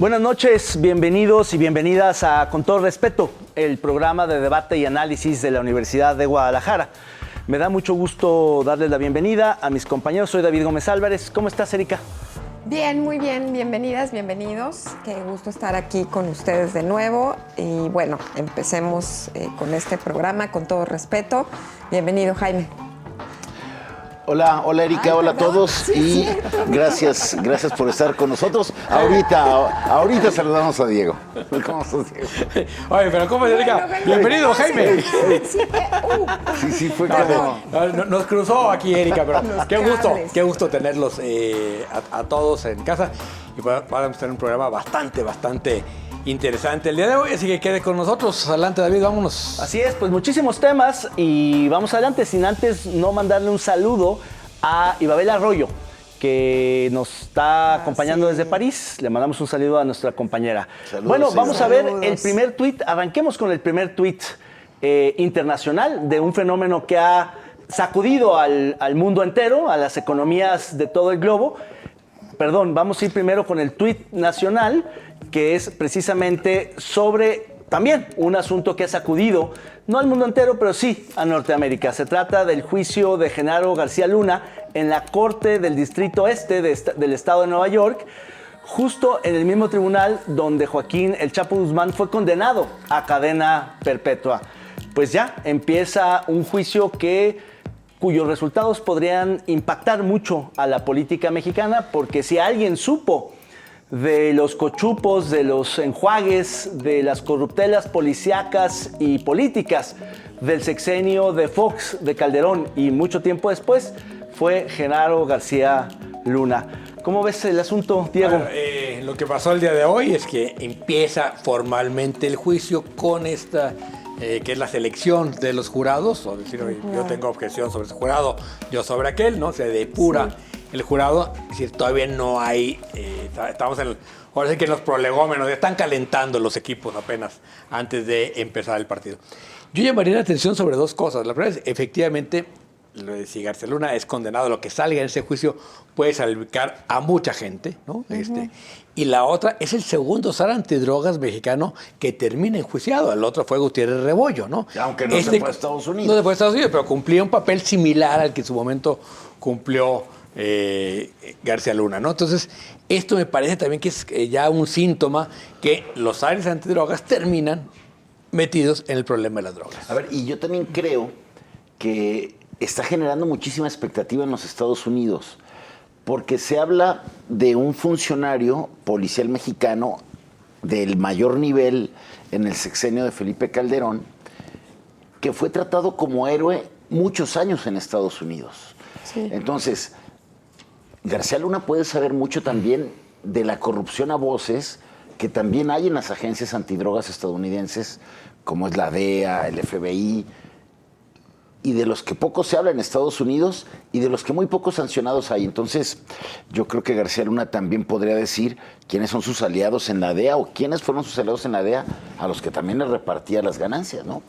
Buenas noches, bienvenidos y bienvenidas a Con Todo Respeto, el programa de debate y análisis de la Universidad de Guadalajara. Me da mucho gusto darles la bienvenida a mis compañeros. Soy David Gómez Álvarez. ¿Cómo estás, Erika? Bien, muy bien. Bienvenidas, bienvenidos. Qué gusto estar aquí con ustedes de nuevo. Y bueno, empecemos con este programa Con Todo Respeto. Bienvenido, Jaime. Hola Erika, hola a todos, sí, y gracias por estar con nosotros. Ahorita saludamos a Diego. ¿Cómo estás, Diego? Oye, pero ¿cómo es, Erika? Bienvenido, Jaime. Sí, fue como... Nos cruzó aquí, Erika, pero qué gusto tenerlos a todos en casa. Y vamos a tener un programa bastante interesante el día de hoy, así que quede con nosotros. Adelante, David, vámonos. Así es, pues muchísimos temas y vamos adelante, sin antes no mandarle un saludo a Ibabel Arroyo, que nos está acompañando desde París. Le mandamos un saludo a nuestra compañera. Saludos, bueno, vamos a ver saludos. el primer tuit. Arranquemos con el primer tuit internacional de un fenómeno que ha sacudido al mundo entero, a las economías de todo el globo. Perdón, vamos a ir primero con el tuit nacional, que es precisamente sobre también un asunto que ha sacudido, no al mundo entero, pero sí a Norteamérica. Se trata del juicio de Genaro García Luna en la Corte del Distrito Este del Estado de Nueva York, justo en el mismo tribunal donde Joaquín El Chapo Guzmán fue condenado a cadena perpetua. Pues ya empieza un juicio cuyos resultados podrían impactar mucho a la política mexicana, porque si alguien supo de los cochupos, de los enjuagues, de las corruptelas policíacas y políticas del sexenio de Fox, de Calderón y mucho tiempo después, fue Genaro García Luna. ¿Cómo ves el asunto, Diego? Bueno, lo que pasó el día de hoy es que empieza formalmente el juicio con esta... que es la selección de los jurados, o decir, yo tengo objeción sobre ese jurado, yo sobre aquel, ¿no? Se depura el jurado, es decir, todavía no hay, estamos ahora sí que en los prolegómenos, están calentando los equipos apenas antes de empezar el partido. Yo llamaría la atención sobre dos cosas. La primera es, efectivamente, si García Luna es condenado, lo que salga en ese juicio puede salpicar a mucha gente, ¿no? Y la otra es el segundo zar antidrogas mexicano que termina enjuiciado. El otro fue Gutiérrez Rebollo, ¿no? Aunque no se fue a Estados Unidos. No se fue a Estados Unidos, pero cumplía un papel similar al que en su momento cumplió García Luna, ¿no? Entonces, esto me parece también que es ya un síntoma que los zares antidrogas terminan metidos en el problema de las drogas. A ver, y yo también creo que está generando muchísima expectativa en los Estados Unidos, porque se habla de un funcionario policial mexicano del mayor nivel en el sexenio de Felipe Calderón, que fue tratado como héroe muchos años en Estados Unidos. Sí. Entonces, García Luna puede saber mucho también de la corrupción a voces que también hay en las agencias antidrogas estadounidenses, como es la DEA, el FBI, y de los que poco se habla en Estados Unidos y de los que muy pocos sancionados hay. Entonces, yo creo que García Luna también podría decir quiénes son sus aliados en la DEA o quiénes fueron sus aliados en la DEA a los que también les repartía las ganancias, ¿no?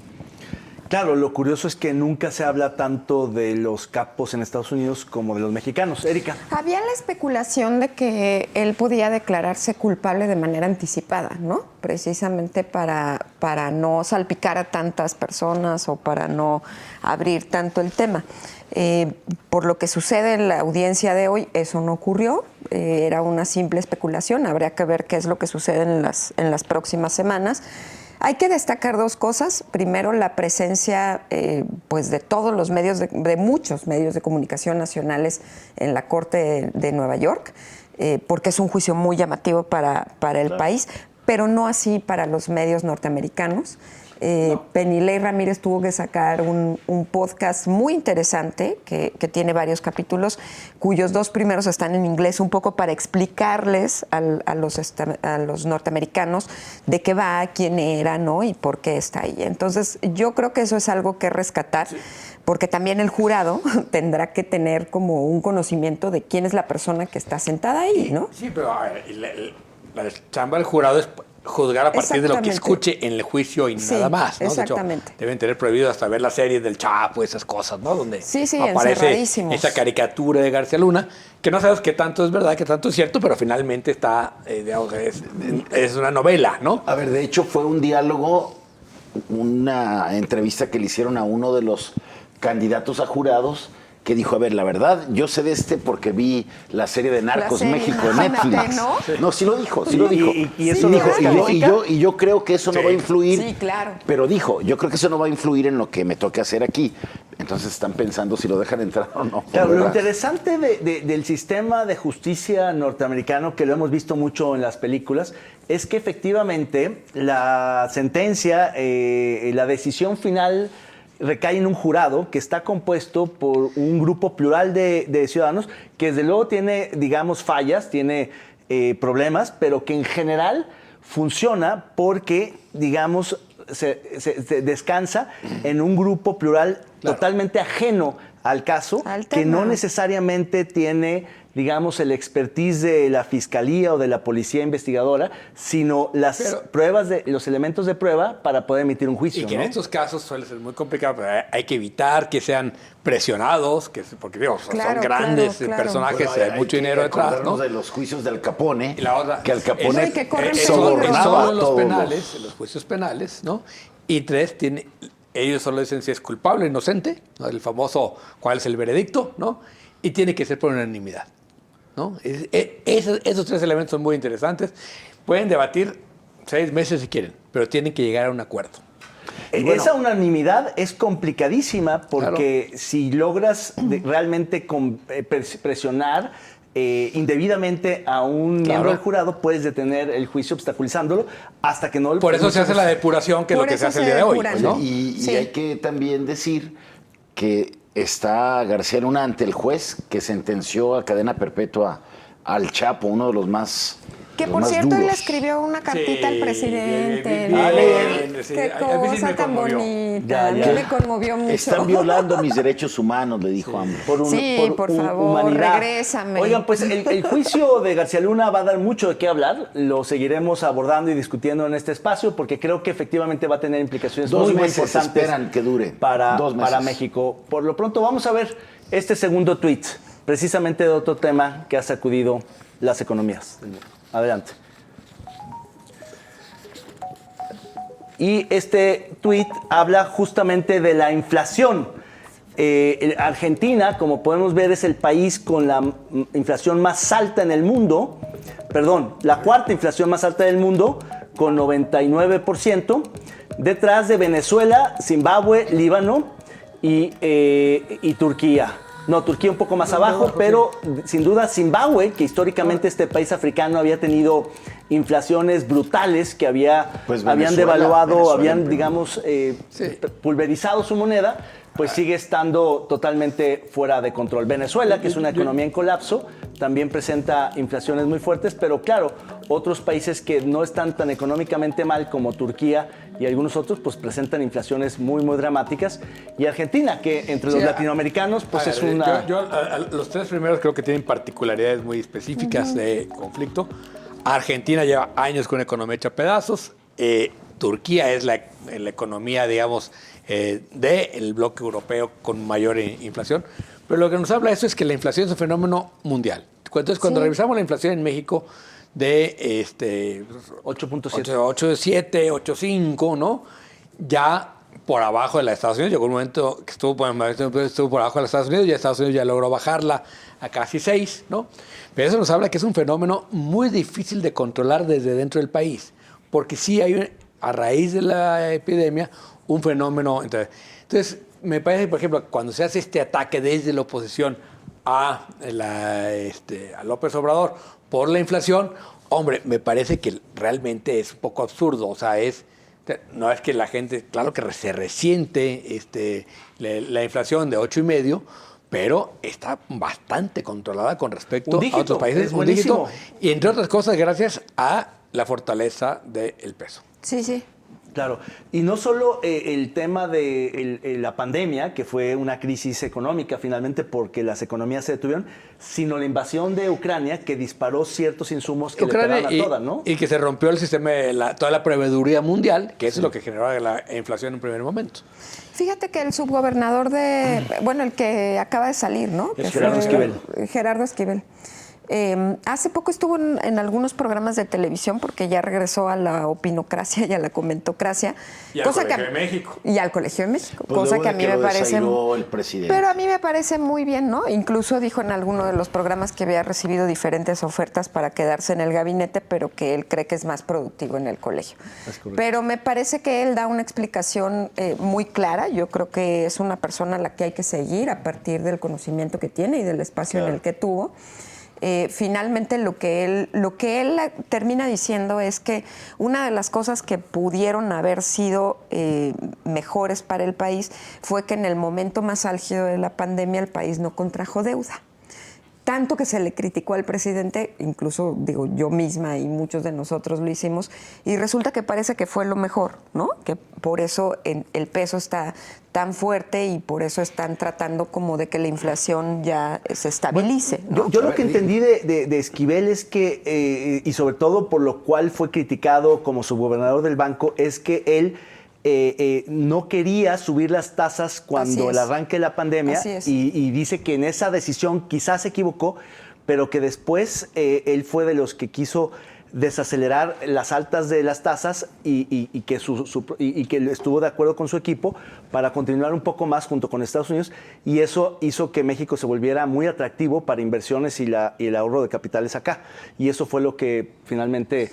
Claro, lo curioso es que nunca se habla tanto de los capos en Estados Unidos como de los mexicanos. Erika. Había la especulación de que él podía declararse culpable de manera anticipada, ¿no? Precisamente para no salpicar a tantas personas o para no abrir tanto el tema. Por lo que sucede en la audiencia de hoy, eso no ocurrió. Era una simple especulación. Habría que ver qué es lo que sucede en las próximas semanas. Hay que destacar dos cosas. Primero, la presencia pues de todos los medios, de muchos medios de comunicación nacionales en la Corte de Nueva York, porque es un juicio muy llamativo para el país, pero no así para los medios norteamericanos. Penilei Ramírez tuvo que sacar un podcast muy interesante que tiene varios capítulos, cuyos dos primeros están en inglés, un poco para explicarles a los norteamericanos de qué va, quién era, ¿no? Y por qué está ahí. Entonces, yo creo que eso es algo que rescatar, porque también el jurado tendrá que tener como un conocimiento de quién es la persona que está sentada ahí, ¿no? Sí, pero la chamba del jurado es juzgar a partir de lo que Exactamente. escuche en el juicio y Sí, nada más, ¿no? exactamente. De hecho, deben tener prohibido hasta ver la serie del Chapo, esas cosas, ¿no? Donde Sí, aparece encerradísimos. esa caricatura de García Luna, que no sabes qué tanto es verdad, qué tanto es cierto, pero finalmente está, digamos, es una novela, ¿no? A ver, de hecho fue un diálogo, una entrevista que le hicieron a uno de los candidatos a jurados que dijo, a ver, la verdad, yo sé de porque vi la serie de Narcos serie, México en imagínate, Netflix. ¿no? No, sí lo dijo, sí lo Y- dijo. y eso dijo, lo descalifica. y yo creo que eso no Sí. va a influir. Sí, claro. Pero dijo, yo creo que eso no va a influir en lo que me toque hacer aquí. Entonces están pensando si lo dejan entrar o no. Claro, lo ¿verdad? interesante del sistema de justicia norteamericano, que lo hemos visto mucho en las películas, es que efectivamente la sentencia, la decisión final recae en un jurado que está compuesto por un grupo plural de ciudadanos que desde luego tiene, digamos, fallas, tiene problemas, pero que en general funciona porque, digamos, se descansa en un grupo plural Claro. totalmente ajeno al caso, Al que no tema. necesariamente tiene, digamos, el expertise de la fiscalía o de la policía investigadora, sino las Pero- pruebas, los elementos de prueba para poder emitir un juicio. Y que ¿no? en estos casos suele ser muy complicado, pero hay que evitar que sean presionados, porque digo, Claro, son grandes claro, claro. personajes, Bueno, hay mucho que dinero detrás, acordarnos ¿no? de los juicios del Capone, Y la otra, que Al Capone No, y que corren sobornaba peligro. a solo en los todos penales, en los juicios penales, ¿no? Y tres, ellos solo dicen si es culpable o inocente, ¿no? El famoso cuál es el veredicto, ¿no? Y tiene que ser por unanimidad, ¿no? Esos tres elementos son muy interesantes. Pueden debatir 6 meses si quieren, pero tienen que llegar a un acuerdo. Y bueno, Esa unanimidad es complicadísima porque si logras realmente presionar indebidamente a un miembro del jurado, puedes detener el juicio obstaculizándolo hasta que no... Por eso se hace la depuración, que es Por lo que se eso hace el se día de hoy, depuran. pues, ¿no? Y Sí. hay que también decir que está García Luna ante el juez que sentenció a cadena perpetua al Chapo, uno de los más Que los por más cierto, él le duros. escribió una cartita Sí, al presidente. bien, ¿no? bien, sí. Qué A mí sí cosa me tan conmovió. bonita. A mí Ya. me conmovió mucho. Están violando mis derechos humanos, le dijo AMLO. Sí, por favor, regrésame. Oigan, pues el juicio de García Luna va a dar mucho de qué hablar. Lo seguiremos abordando y discutiendo en este espacio porque creo que efectivamente va a tener implicaciones 2 muy meses importantes esperan que dure. para 2 meses. México. Por lo pronto vamos a ver este segundo tuit, precisamente de otro tema que ha sacudido las economías. Adelante. Y este tuit habla justamente de la inflación. Argentina, como podemos ver, es el país con la inflación más alta en el mundo. Perdón, la cuarta inflación más alta del mundo, con 99%. Detrás de Venezuela, Zimbabue, Líbano y Turquía. No, Turquía un poco más abajo, pero sin duda Zimbabue, que históricamente este país africano había tenido inflaciones brutales que Pues habían Venezuela devaluado, habían, en primer digamos, Sí. pulverizado su moneda, pues sigue estando totalmente fuera de control. Venezuela, que es una economía en colapso, también presenta inflaciones muy fuertes, pero claro, otros países que no están tan económicamente mal como Turquía y algunos otros, pues presentan inflaciones muy, muy dramáticas. Y Argentina, que entre los Sí, latinoamericanos, pues a es ver, una... los tres primeros creo que tienen particularidades muy específicas de conflicto. Argentina lleva años con una economía hecha pedazos. Turquía es la economía, digamos, del bloque europeo con mayor inflación. Pero lo que nos habla de eso es que la inflación es un fenómeno mundial. Entonces, cuando revisamos la inflación en México de 8.7. 8.7, 8.5, ¿no? Ya por abajo de la de Estados Unidos. Llegó un momento que estuvo por abajo de los Estados Unidos y Estados Unidos ya logró bajarla a casi 6, ¿no? Pero eso nos habla que es un fenómeno muy difícil de controlar desde dentro del país, porque sí hay, a raíz de la epidemia, un fenómeno. Entonces, me parece, por ejemplo, cuando se hace este ataque desde la oposición a López Obrador por la inflación, hombre, me parece que realmente es un poco absurdo. O sea, no es que la gente, claro que se resiente la inflación de 8,5, pero está bastante controlada con respecto Un dígito, a otros países. es buenísimo. Y entre otras cosas, gracias a la fortaleza del peso. Sí, sí. Claro, y no solo el tema de la pandemia, que fue una crisis económica finalmente porque las economías se detuvieron, sino la invasión de Ucrania que disparó ciertos insumos que le pegaban a todas, ¿no? Y que se rompió el sistema de toda la proveeduría mundial, que eso es lo que generó la inflación en un primer momento. Fíjate que el subgobernador el que acaba de salir, ¿no? Es Gerardo Esquivel. Gerardo Esquivel. Hace poco estuvo en algunos programas de televisión porque ya regresó a la opinocracia y a la comentocracia. Y al Colegio de México. Y al Colegio de México, Pues cosa que a mí me parece... el presidente. Pero a mí me parece muy bien, ¿no? Incluso dijo en alguno de los programas que había recibido diferentes ofertas para quedarse en el gabinete, pero que él cree que es más productivo en el colegio. Pero me parece que él da una explicación muy clara. Yo creo que es una persona a la que hay que seguir a partir del conocimiento que tiene y del espacio en el que tuvo. Finalmente lo que él termina diciendo es que una de las cosas que pudieron haber sido mejores para el país fue que en el momento más álgido de la pandemia el país no contrajo deuda. Tanto que se le criticó al presidente, incluso digo yo misma y muchos de nosotros lo hicimos, y resulta que parece que fue lo mejor, ¿no? Que por eso el peso está tan fuerte y por eso están tratando como de que la inflación ya se estabilice, ¿no? Yo lo que entendí de Esquivel es que, y sobre todo por lo cual fue criticado como subgobernador del banco, es que él no quería subir las tasas cuando el arranque de la pandemia y dice que en esa decisión quizás se equivocó, pero que después él fue de los que quiso desacelerar las altas de las tasas y que estuvo de acuerdo con su equipo para continuar un poco más junto con Estados Unidos, y eso hizo que México se volviera muy atractivo para inversiones y el ahorro de capitales acá, y eso fue lo que finalmente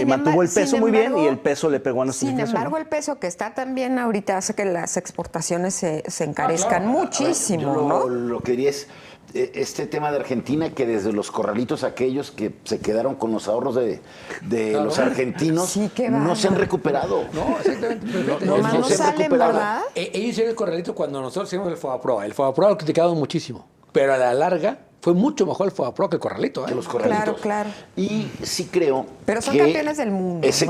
mantuvo el peso muy bien y el peso le pegó a nuestra inflación. Sin embargo, el peso que está también ahorita hace que las exportaciones se encarezcan muchísimo, yo ¿no? Lo que diría es este tema de Argentina, que desde los corralitos aquellos que se quedaron con los ahorros de los argentinos no se han recuperado. No, exactamente. No salen, ¿verdad? Ellos hicieron el corralito cuando nosotros hicimos el FOBAPROA. El FOBAPROA lo criticaban muchísimo, pero a la larga fue mucho mejor el FOBAPROA que el corralito. Que los corralitos. Claro. Y sí creo pero son que campeones del mundo. Ese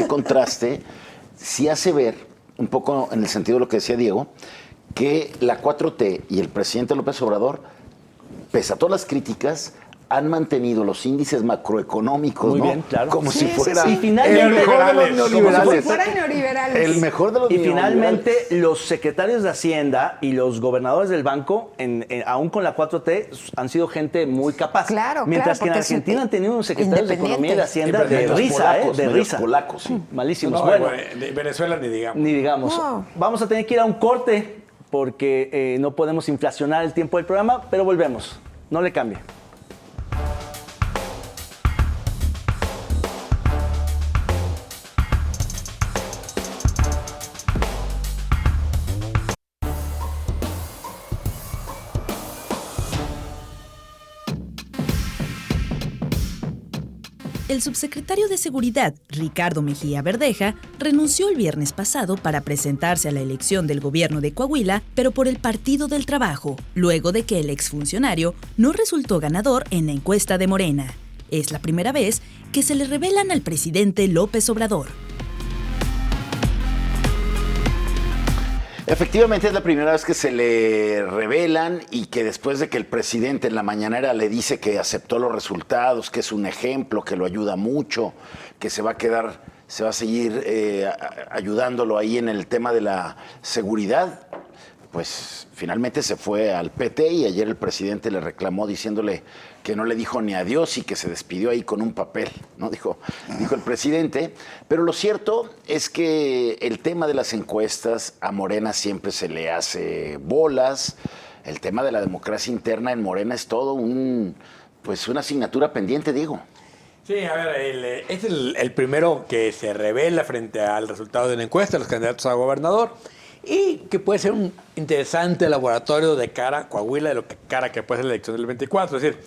contraste sí hace ver, un poco en el sentido de lo que decía Diego, que la 4T y el presidente López Obrador, pese a todas las críticas, han mantenido los índices macroeconómicos, muy ¿no? bien, claro. Como si fuera Y finalmente, el mejor de los neoliberales. Como si fueran neoliberales. El mejor de los Y neoliberales. finalmente los secretarios de Hacienda y los gobernadores del banco, aún con la 4T, han sido gente muy capaz. Claro, mientras que en porque Argentina han tenido unos secretarios de Economía y de Hacienda de risa, de risa. Polacos, sí. Malísimos. No, bueno, de Venezuela ni digamos. ni digamos. No. Vamos a tener que ir a un corte porque no podemos inflacionar el tiempo del programa, pero volvemos. No le cambie. El subsecretario de Seguridad, Ricardo Mejía Verdeja, renunció el viernes pasado para presentarse a la elección del gobierno de Coahuila, pero por el Partido del Trabajo, luego de que el exfuncionario no resultó ganador en la encuesta de Morena. Es la primera vez que se le revelan al presidente López Obrador. Efectivamente, es la primera vez que se le revelan y que después de que el presidente en la mañanera le dice que aceptó los resultados, que es un ejemplo, que lo ayuda mucho, que se va a seguir ayudándolo ahí en el tema de la seguridad, pues finalmente se fue al PT y ayer el presidente le reclamó diciéndole que no le dijo ni adiós y que se despidió ahí con un papel, ¿no? Dijo el presidente. Pero lo cierto es que el tema de las encuestas a Morena siempre se le hace bolas. El tema de la democracia interna en Morena es todo una asignatura pendiente, Diego. Sí, a ver, es el primero que se revela frente al resultado de la encuesta, los candidatos a gobernador, y que puede ser un interesante laboratorio de cara a Coahuila, de cara que puede ser la elección del 24. Es decir,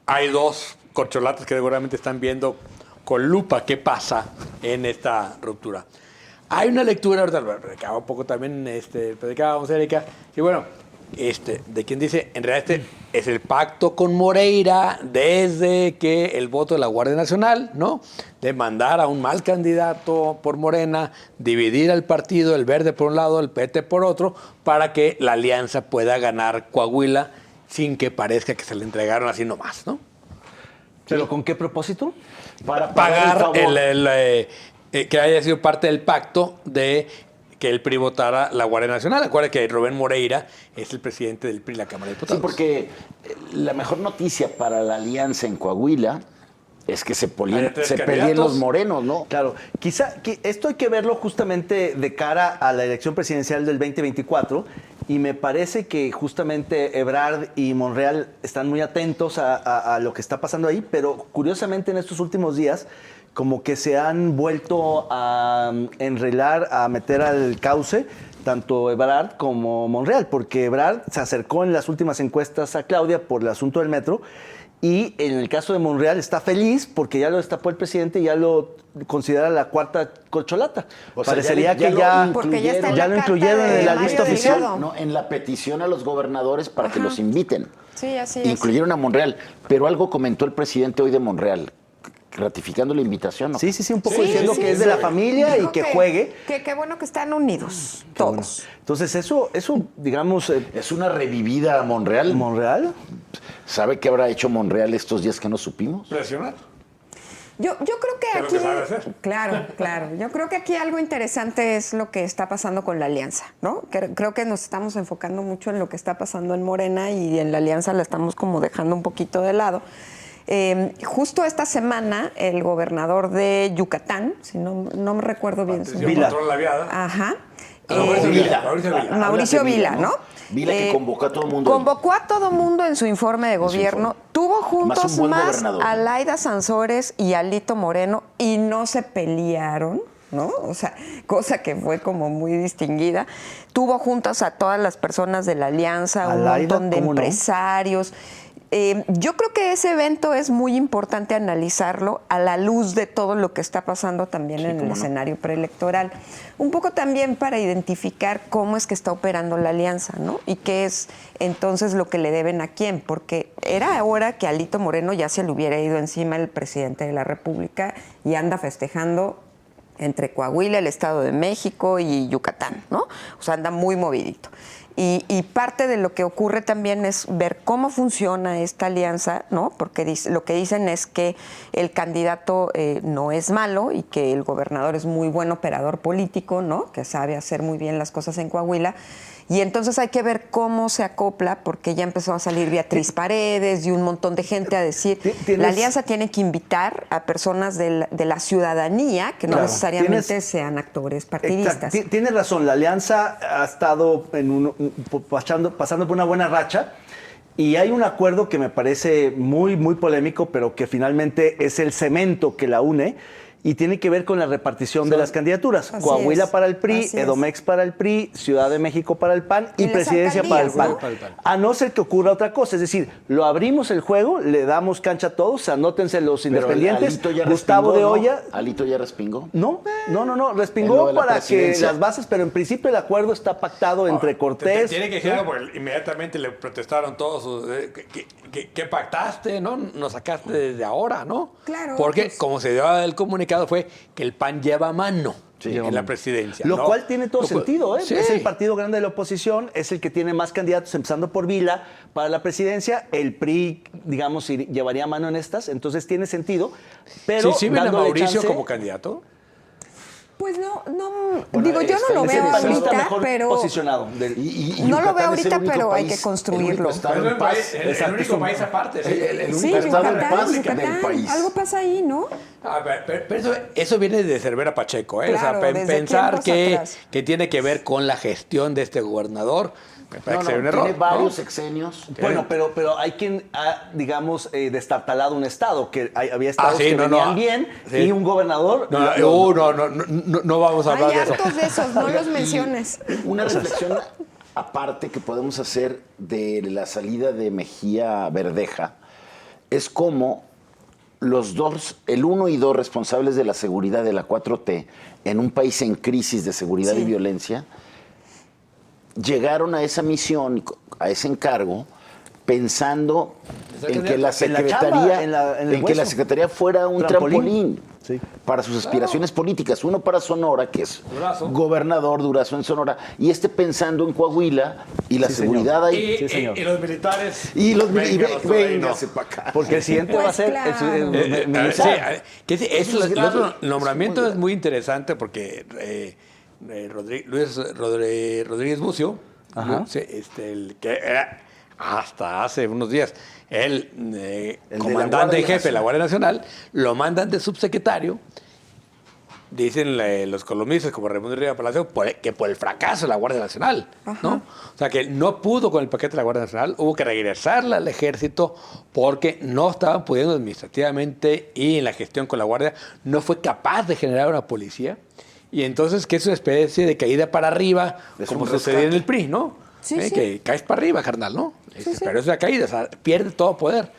hay dos corcholatas que seguramente están viendo con lupa qué pasa en esta ruptura. Hay una lectura, ahorita lo predicaba un poco también, predicábamos, Erika, y bueno, de quien dice, en realidad este es el pacto con Moreira desde que el voto de la Guardia Nacional, ¿no? De mandar a un mal candidato por Morena, dividir al partido, el Verde por un lado, el PT por otro, para que la alianza pueda ganar Coahuila sin que parezca que se le entregaron así nomás, ¿no? ¿Pero con qué propósito? Para Pagar el favor. que haya sido parte del pacto de que el PRI votara la Guardia Nacional. Acuérdate que Rubén Moreira es el presidente del PRI en la Cámara de Diputados. Sí, porque la mejor noticia para la alianza en Coahuila es que se Hay tres perdían candidatos. los morenos, ¿no? Claro, quizá esto hay que verlo justamente de cara a la elección presidencial del 2024 y me parece que justamente Ebrard y Monreal están muy atentos a lo que está pasando ahí, pero curiosamente en estos últimos días como que se han vuelto a enrelar, a meter al cauce tanto Ebrard como Monreal, porque Ebrard se acercó en las últimas encuestas a Claudia por el asunto del metro. Y en el caso de Monreal está feliz porque ya lo destapó el presidente y ya lo considera la cuarta corcholata. O sea, Parecería ya que lo ya, Porque ya está en ya la lo carta incluyeron de en la Mario lista oficial. Delgado. No, en la petición a los gobernadores para que los inviten. Sí, así es. Incluyeron a Monreal. Pero algo comentó el presidente hoy de Monreal, ratificando la invitación, ¿no? Sí, un poco Sí, diciendo sí, que es de sí. la familia y Dijo que juegue. Que qué bueno que están unidos, Qué bueno. todos. Entonces eso digamos, Es una revivida a Monreal. Monreal. ¿Sabe qué habrá hecho Monreal estos días que no supimos? Presionar. Yo creo que ¿Qué es lo aquí... que sabe hacer? Claro. Yo creo que aquí algo interesante es lo que está pasando con la alianza, ¿no? Creo que nos estamos enfocando mucho en lo que está pasando en Morena y en la alianza la estamos como dejando un poquito de lado. Justo esta semana, el gobernador de Yucatán, si no me recuerdo bien su nombre. Vila. Control la viada. Ajá. Mauricio Vila. Mauricio Vila, ¿no? Vila que convocó a todo el mundo. Convocó a todo mundo en su informe de gobierno. informe. Tuvo Más juntos un buen más gobernador. a Laida Sansores y a Lito Moreno y no se pelearon, ¿no? O sea, cosa que fue como muy distinguida. Tuvo juntas a todas las personas de la alianza, A un Laida, montón de ¿cómo no? empresarios. Yo creo que ese evento es muy importante analizarlo a la luz de todo lo que está pasando también en el escenario preelectoral. Un poco también para identificar cómo es que está operando la alianza, ¿no? Y qué es entonces lo que le deben a quién, porque era hora que a Lito Moreno ya se le hubiera ido encima el presidente de la República y anda festejando entre Coahuila, el Estado de México y Yucatán, ¿no? O sea, anda muy movidito. Y parte de lo que ocurre también es ver cómo funciona esta alianza, ¿no? Porque lo que dicen es que el candidato no es malo y que el gobernador es muy buen operador político, ¿no? Que sabe hacer muy bien las cosas en Coahuila. Y entonces hay que ver cómo se acopla, porque ya empezó a salir Beatriz Paredes y un montón de gente a decir, la alianza tiene que invitar a personas de la ciudadanía, que no Claro. necesariamente sean actores partidistas. Tienes razón, la alianza ha estado pasando por una buena racha y hay un acuerdo que me parece muy polémico, pero que finalmente es el cemento que la une y tiene que ver con la repartición de las candidaturas. Así Coahuila es, para el PRI, así es. Edomex para el PRI, Ciudad de México para el PAN y Y las presidencia para el PAN. alcaldías, A no ser que ocurra otra cosa, es decir, lo abrimos el juego, le damos cancha a todos, anótense los Pero independientes. Alito ya Gustavo respingó, de ¿no? Olla. Alito ya respingó. No. En lo Respingó de la para que presidencia. las bases, pero en principio el acuerdo está pactado entre Cortés. Tiene que decir algo porque inmediatamente le protestaron todos. ¿Qué pactaste? ¿No? Nos sacaste desde ahora, ¿no? Claro, Porque pues. como se dio el comunicado fue que el PAN lleva mano lleva en la mano. presidencia. Lo ¿no? cual tiene todo Lo cual- sentido, ¿eh? Sí. Es el partido grande de la oposición, es el que tiene más candidatos, empezando por Vila para la presidencia. El PRI, digamos, llevaría mano en estas, entonces tiene sentido. Pero ¿Sí ven a dándole Mauricio chance- como candidato? Pues no, Bueno, digo, yo no lo es el veo panista ahorita, mejor pero... posicionado. No lo veo Yucatán es el ahorita, único pero hay país- que construirlo. El único estado Pero en el paz. país- el Exacto, único es un- país aparte. Sí. El Sí, único estado en paz Yucatán, del país. algo pasa ahí, ¿no? A ver, pero eso viene de Cervera Pacheco, ¿eh? Claro, o sea, desde pensar tiempos atrás. que tiene que ver con la gestión de este gobernador, me parece No, que sería un no, error. tiene ¿no? varios sexenios. Bueno, pero hay quien ha, digamos, destartalado un estado, que había estados sí, que no, venían no. bien Sí. y un gobernador... No vamos a hablar Hay de eso. hartos de esos, no los menciones. Una reflexión aparte que podemos hacer de la salida de Mejía Verdeja es cómo los dos, el 1 y 2 responsables de la seguridad de la 4T en un país en crisis de seguridad Sí. y violencia, llegaron a esa misión, a ese encargo, pensando en que la secretaría, en que la secretaría fuera un trampolín Sí. para sus aspiraciones políticas. Uno para Sonora, que es Durazo. gobernador Durazo en Sonora, y pensando en Coahuila y la Sí, seguridad señor. ahí. Sí, señor. Y los militares. Y los Vénganos por ahí, ¿no? véngase para acá. Porque el siguiente Pues va a ser claro. el Sí, militar. Eso es el otro grave. nombramiento Es muy es muy interesante porque Luis Rodríguez Bucio, Ajá. sí, el que era hasta hace unos días el de la comandante Guardia en jefe de la Nacional. Guardia Nacional, lo mandan de subsecretario. Dicen los columnistas como Raimundo Riva Palacio que por el fracaso de la Guardia Nacional, ¿no? O sea, que no pudo con el paquete de la Guardia Nacional, hubo que regresarla al ejército porque no estaban pudiendo administrativamente y en la gestión con la Guardia no fue capaz de generar una policía. Y entonces que es una especie de caída para arriba, Es como un sucedía en rescate. el PRI, ¿no? Sí, sí. Que caes para arriba, carnal, ¿no? Sí, sí. Pero es una caída, o sea, pierde todo poder.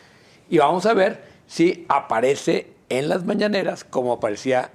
Y vamos a ver si aparece en las mañaneras como aparecía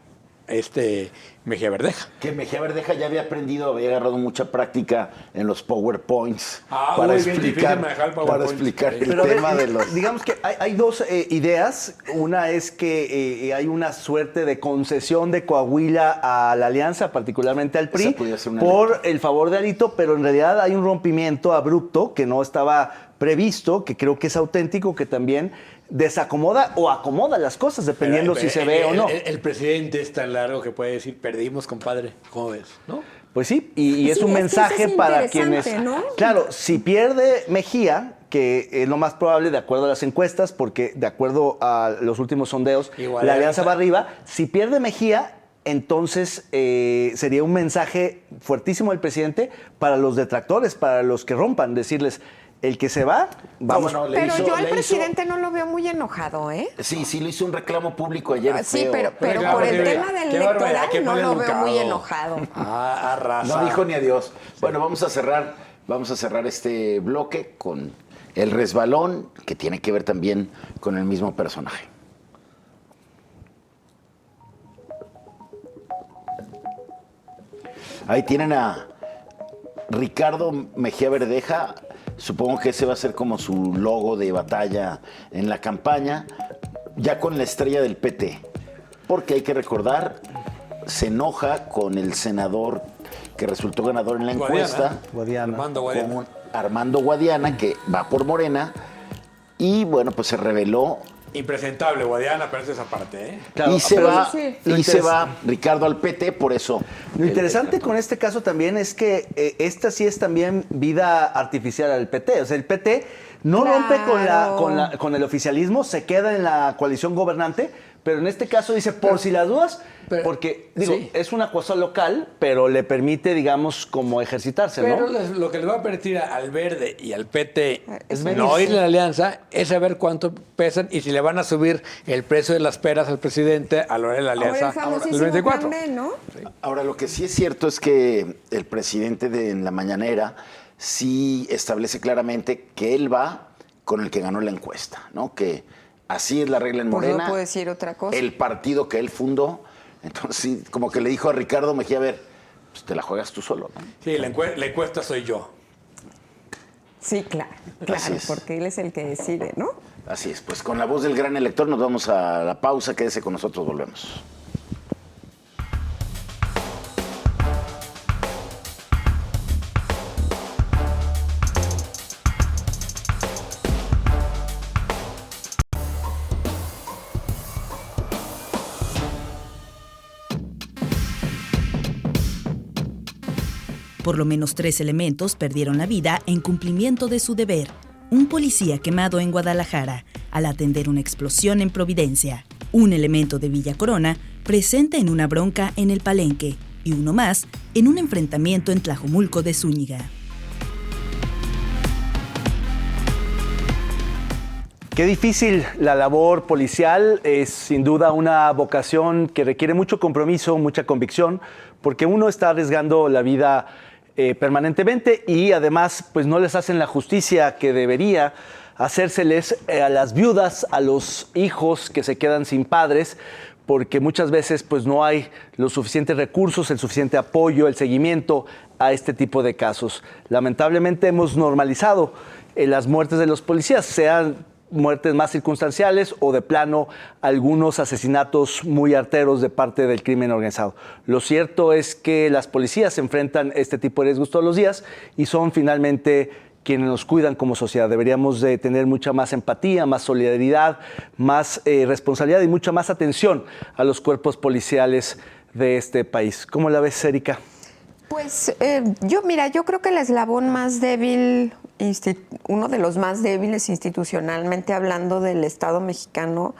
Mejía Verdeja. Que Mejía Verdeja ya había aprendido, había agarrado mucha práctica en los PowerPoints Uy, bien difícil manejar el para PowerPoint. explicar el Pero a ver, tema de los... digamos que hay dos ideas. Una es que hay una suerte de concesión de Coahuila a la alianza, particularmente al PRI, Esa podría ser una por el favor de Alito, pero en realidad hay un rompimiento abrupto que no estaba previsto, que creo que es auténtico, que también desacomoda o acomoda las cosas, dependiendo si se ve o no. El presidente es tan largo que puede decir, perdimos, compadre. ¿Cómo ves? ¿No? Pues sí, y es Sí, un es que mensaje eso es para interesante, quienes... ¿no? Claro, si pierde Mejía, que es lo más probable de acuerdo a las encuestas, porque de acuerdo a los últimos sondeos, Igual la alianza está. va arriba. Si pierde Mejía, entonces sería un mensaje fuertísimo del presidente para los detractores, para los que rompan, decirles, el que se va, vamos... No, le Pero hizo- yo al le hizo- presidente no lo veo muy enojado, ¿eh? Sí, le hizo un reclamo público ayer. Sí, feo. pero claro, por el qué tema del qué barbaridad, electoral qué no mal lo veo muy educado. enojado. Arrasa. No dijo ni adiós. Bueno, vamos a cerrar este bloque con el resbalón, que tiene que ver también con el mismo personaje. Ahí tienen a Ricardo Mejía Verdeja. Supongo que ese va a ser como su logo de batalla en la campaña, ya con la estrella del PT. Porque hay que recordar, se enoja con el senador que resultó ganador en la encuesta, Guadiana. Armando Guadiana. con Armando Guadiana, que va por Morena, y bueno, pues se reveló. Impresentable, Guadiana, pero esa parte, ¿eh? Claro, y se pero va, sí. lo y se interes- va Ricardo al PT, por eso. Lo interesante con este caso también es que esta sí es también vida artificial al PT. O sea, el PT no Claro. rompe con el oficialismo, se queda en la coalición gobernante, pero en este caso dice, por si las dudas, porque, digo, sí. es una cosa local, pero le permite, digamos, como ejercitarse, Pero ¿no? lo que les va a permitir al Verde y al PT Es no venirse. ir a la alianza es saber cuánto pesan y si le van a subir el precio de las peras al presidente a la hora de la Ahora alianza el del famosísimo 24. plan B, ¿no? Ahora, lo que sí es cierto es que el presidente en la mañanera sí establece claramente que él va con el que ganó la encuesta, ¿no? Que así es la regla en Pues no Morena. puedo decir otra cosa. El partido que él fundó. Entonces, sí, como que le dijo a Ricardo Mejía, a ver, pues te la juegas tú solo, ¿no? Sí, la encuesta soy yo. Sí, claro, Así claro, es. porque él es el que decide, ¿no? Así es, pues con la voz del gran elector nos vamos a la pausa, quédese con nosotros, volvemos. Por lo menos 3 elementos perdieron la vida en cumplimiento de su deber. Un policía quemado en Guadalajara al atender una explosión en Providencia. Un elemento de Villa Corona presente en una bronca en el Palenque. Y uno más en un enfrentamiento en Tlajomulco de Zúñiga. Qué difícil la labor policial, es sin duda una vocación que requiere mucho compromiso, mucha convicción, porque uno está arriesgando la vida permanentemente y además pues no les hacen la justicia que debería hacérseles a las viudas, a los hijos que se quedan sin padres, porque muchas veces pues no hay los suficientes recursos, el suficiente apoyo, el seguimiento a este tipo de casos. Lamentablemente hemos normalizado las muertes de los policías, sean muertes más circunstanciales o de plano algunos asesinatos muy arteros de parte del crimen organizado. Lo cierto es que las policías se enfrentan a este tipo de riesgos todos los días y son finalmente quienes nos cuidan como sociedad. Deberíamos de tener mucha más empatía, más solidaridad, más responsabilidad y mucha más atención a los cuerpos policiales de este país. ¿Cómo la ves, Erika? Pues yo creo que el eslabón más débil, uno de los más débiles institucionalmente hablando del Estado mexicano,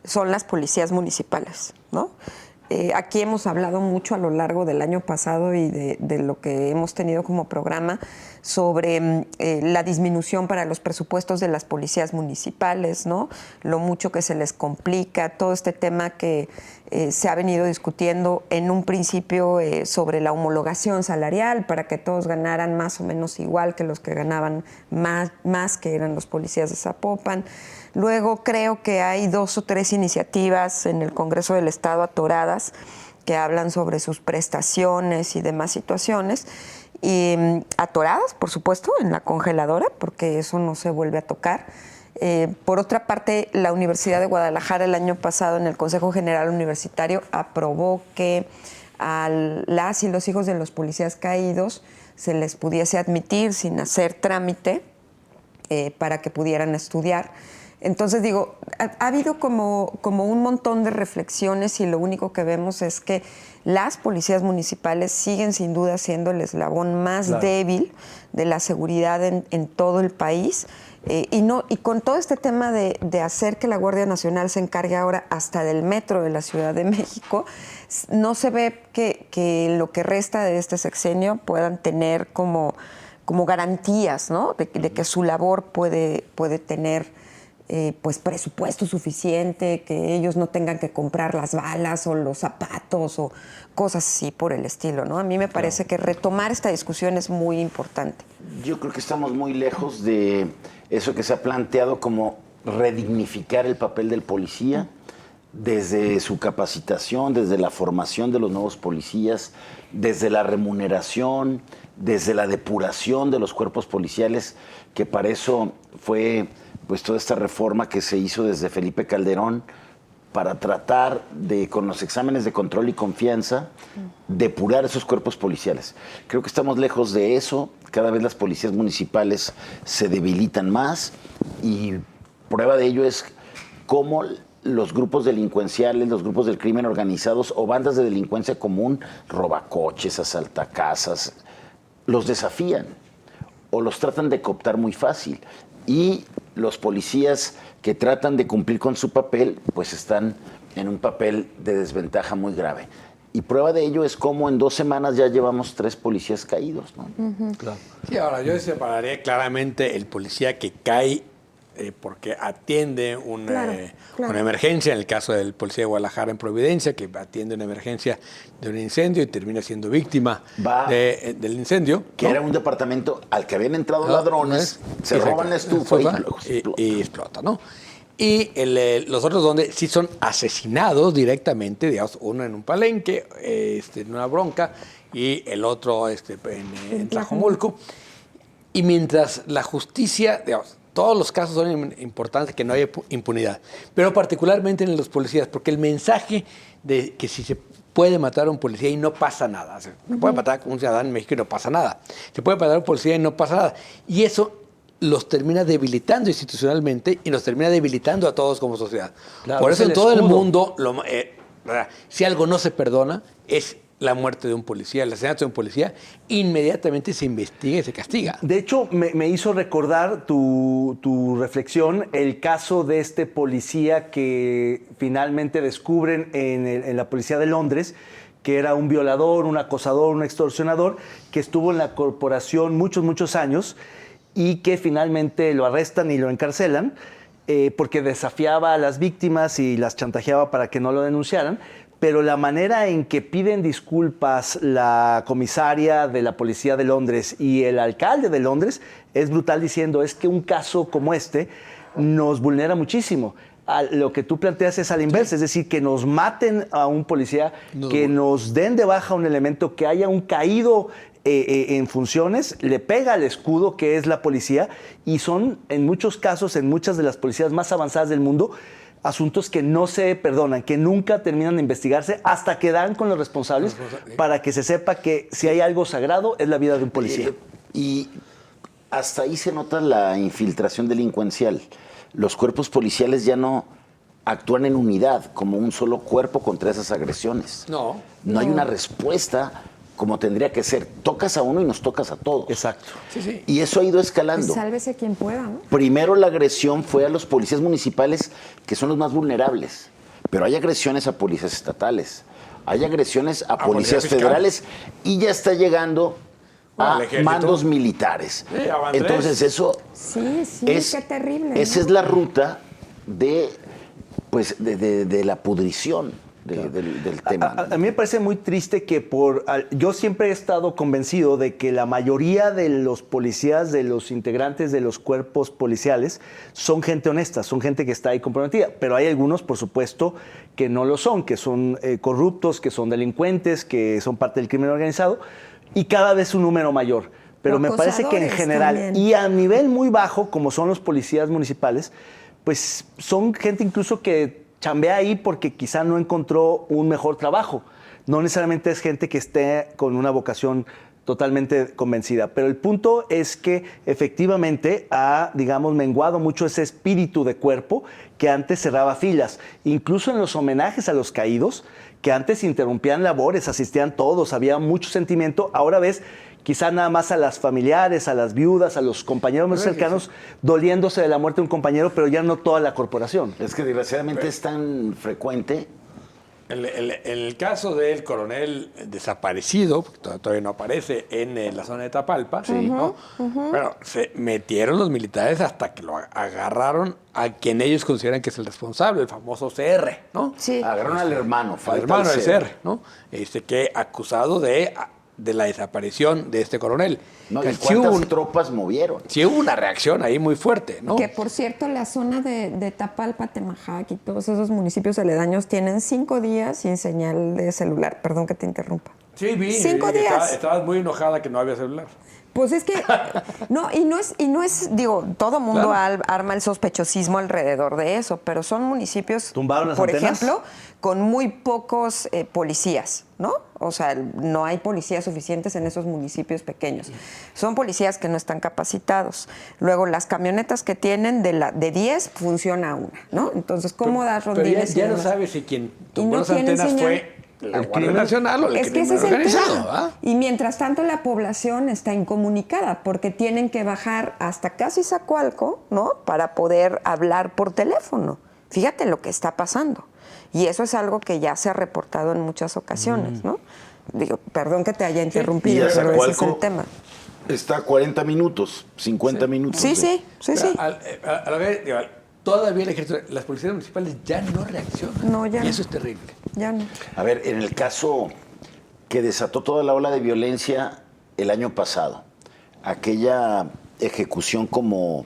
son las policías municipales, ¿no? Aquí hemos hablado mucho a lo largo del año pasado y de lo que hemos tenido como programa sobre la disminución para los presupuestos de las policías municipales, ¿no? Lo mucho que se les complica, todo este tema que se ha venido discutiendo en un principio sobre la homologación salarial para que todos ganaran más o menos igual que los que ganaban más que eran los policías de Zapopan. Luego creo que hay 2 o 3 iniciativas en el Congreso del Estado atoradas que hablan sobre sus prestaciones y demás situaciones. Y atoradas, por supuesto, en la congeladora, porque eso no se vuelve a tocar. Por otra parte, la Universidad de Guadalajara el año pasado en el Consejo General Universitario aprobó que a las y los hijos de los policías caídos se les pudiese admitir sin hacer trámite para que pudieran estudiar. Entonces digo, ha habido como un montón de reflexiones y lo único que vemos es que las policías municipales siguen sin duda siendo el eslabón más débil de la seguridad en todo el país. Y con todo este tema de hacer que la Guardia Nacional se encargue ahora hasta del metro de la Ciudad de México, no se ve que lo que resta de este sexenio puedan tener como garantías, ¿no? de que su labor puede tener pues presupuesto suficiente, que ellos no tengan que comprar las balas o los zapatos o cosas así por el estilo, ¿no? A mí me parece que retomar esta discusión es muy importante. Yo creo que estamos muy lejos de eso que se ha planteado como redignificar el papel del policía desde su capacitación, desde la formación de los nuevos policías, desde la remuneración, desde la depuración de los cuerpos policiales, que para eso fue pues toda esta reforma que se hizo desde Felipe Calderón para tratar de, con los exámenes de control y confianza, depurar esos cuerpos policiales. Creo que estamos lejos de eso, cada vez las policías municipales se debilitan más y prueba de ello es cómo los grupos delincuenciales, los grupos del crimen organizados o bandas de delincuencia común, robacoches, asaltacasas, los desafían o los tratan de cooptar muy fácil. Y los policías que tratan de cumplir con su papel, pues están en un papel de desventaja muy grave. Y prueba de ello es cómo en 2 semanas ya llevamos 3 policías caídos, ¿no? Claro. Sí, ahora yo separaría claramente el policía que cae porque atiende una emergencia, en el caso del policía de Guadalajara en Providencia, que atiende una emergencia de un incendio y termina siendo víctima del incendio. Que era un departamento al que habían entrado ladrones, se roban la estufa y luego explota. Y explota, ¿no? Y los otros donde sí son asesinados directamente, digamos, uno en un palenque, en una bronca, y el otro en Tlajomulco. Y mientras la justicia, digamos, todos los casos son importantes, que no haya impunidad, pero particularmente en los policías, porque el mensaje de que si se puede matar a un policía y no pasa nada, se puede matar a un ciudadano en México y no pasa nada, se puede matar a un policía y no pasa nada, y eso los termina debilitando institucionalmente y nos termina debilitando a todos como sociedad. Claro, por eso en todo escudo. el mundo, si algo no se perdona, es la muerte de un policía, el asesinato de un policía, inmediatamente se investiga y se castiga. De hecho, me hizo recordar tu reflexión el caso de este policía que finalmente descubren en la policía de Londres, que era un violador, un acosador, un extorsionador, que estuvo en la corporación muchos años y que finalmente lo arrestan y lo encarcelan porque desafiaba a las víctimas y las chantajeaba para que no lo denunciaran. Pero la manera en que piden disculpas la comisaria de la policía de Londres y el alcalde de Londres es brutal, diciendo es que un caso como este nos vulnera muchísimo. lo que tú planteas es a la inversa, es decir, que nos maten a un policía, que nos den de baja un elemento, que haya un caído en funciones, le pega al escudo que es la policía, y son en muchos casos, en muchas de las policías más avanzadas del mundo, asuntos que no se perdonan, que nunca terminan de investigarse hasta que dan con los responsables para que se sepa que si hay algo sagrado es la vida de un policía. Y hasta ahí se nota la infiltración delincuencial. Los cuerpos policiales ya no actúan en unidad, como un solo cuerpo contra esas agresiones. No. No hay una respuesta como tendría que ser. Tocas a uno y nos tocas a todos. Exacto. Sí, sí. Y eso ha ido escalando. Pues sálvese quien pueda, ¿no? Primero la agresión fue a los policías municipales, que son los más vulnerables. Pero hay agresiones a policías estatales, hay agresiones a policías policía federales, y ya está llegando a Al ejército. mandos militares. Sí, ya van Entonces tres. eso Sí, qué terrible. esa ¿no? es la ruta de, pues, de la pudrición del tema. A mí me parece muy triste que yo siempre he estado convencido de que la mayoría de los policías, de los integrantes de los cuerpos policiales, son gente honesta, son gente que está ahí comprometida. Pero hay algunos, por supuesto, que no lo son, que son corruptos, que son delincuentes, que son parte del crimen organizado, y cada vez un número mayor. Pero O me parece que en acosadores general, también. y a nivel muy bajo, como son los policías municipales, pues son gente incluso que chambea ahí porque quizá no encontró un mejor trabajo. No necesariamente es gente que esté con una vocación totalmente convencida. Pero el punto es que efectivamente ha, digamos, menguado mucho ese espíritu de cuerpo que antes cerraba filas. Incluso en los homenajes a los caídos, que antes interrumpían labores, asistían todos, había mucho sentimiento. Ahora ves quizá nada más a las familiares, a las viudas, a los compañeros más cercanos, doliéndose de la muerte de un compañero, pero ya no toda la corporación. Es que desgraciadamente es tan frecuente. En el caso del coronel desaparecido, porque todavía no aparece en la zona de Tapalpa, ¿no? Bueno, se metieron los militares hasta que lo agarraron a quien ellos consideran que es el responsable, el famoso CR, ¿no? Sí. Agarraron al hermano, Al falta hermano del CR. CR, ¿no? Que acusado de la desaparición de este coronel. No, Que ¿y sí hubo cuántas tropas movieron? sí hubo una reacción ahí muy fuerte, ¿no? Que por cierto, la zona de Tapalpa, Temajac y todos esos municipios aledaños tienen 5 días sin señal de celular. Perdón que te interrumpa. Sí, vi. 5 días. Estabas muy enojada que no había celular. Pues es que, no, y no es, digo, todo mundo arma el sospechosismo alrededor de eso, pero son municipios, ¿Tumbaron las por antenas? ejemplo, con muy pocos policías, ¿no? O sea, no hay policías suficientes en esos municipios pequeños. Son policías que no están capacitados. Luego, las camionetas que tienen, de 10, funciona una, ¿no? Entonces, ¿cómo das Pero rondines? ya y no demás? sabes si quien Y tumbó no las tienen antenas señal. fue la Guardia Nacional o el Es que crimen ese es el organizado, tema. ¿ah? Y mientras tanto la población está incomunicada porque tienen que bajar hasta casi Zacualco, ¿no? Para poder hablar por teléfono. Fíjate lo que está pasando. Y eso es algo que ya se ha reportado en muchas ocasiones, ¿no? Digo, perdón que te haya interrumpido, Y a pero ese es el Zacualco tema. Está a 40 minutos, 50 minutos. Sí, de- sí, sí, sí. A la vez, digo, todavía el ejército, las policías municipales ya no reaccionan. No, ya y no. eso es terrible. Ya no. A ver, en el caso que desató toda la ola de violencia el año pasado, aquella ejecución como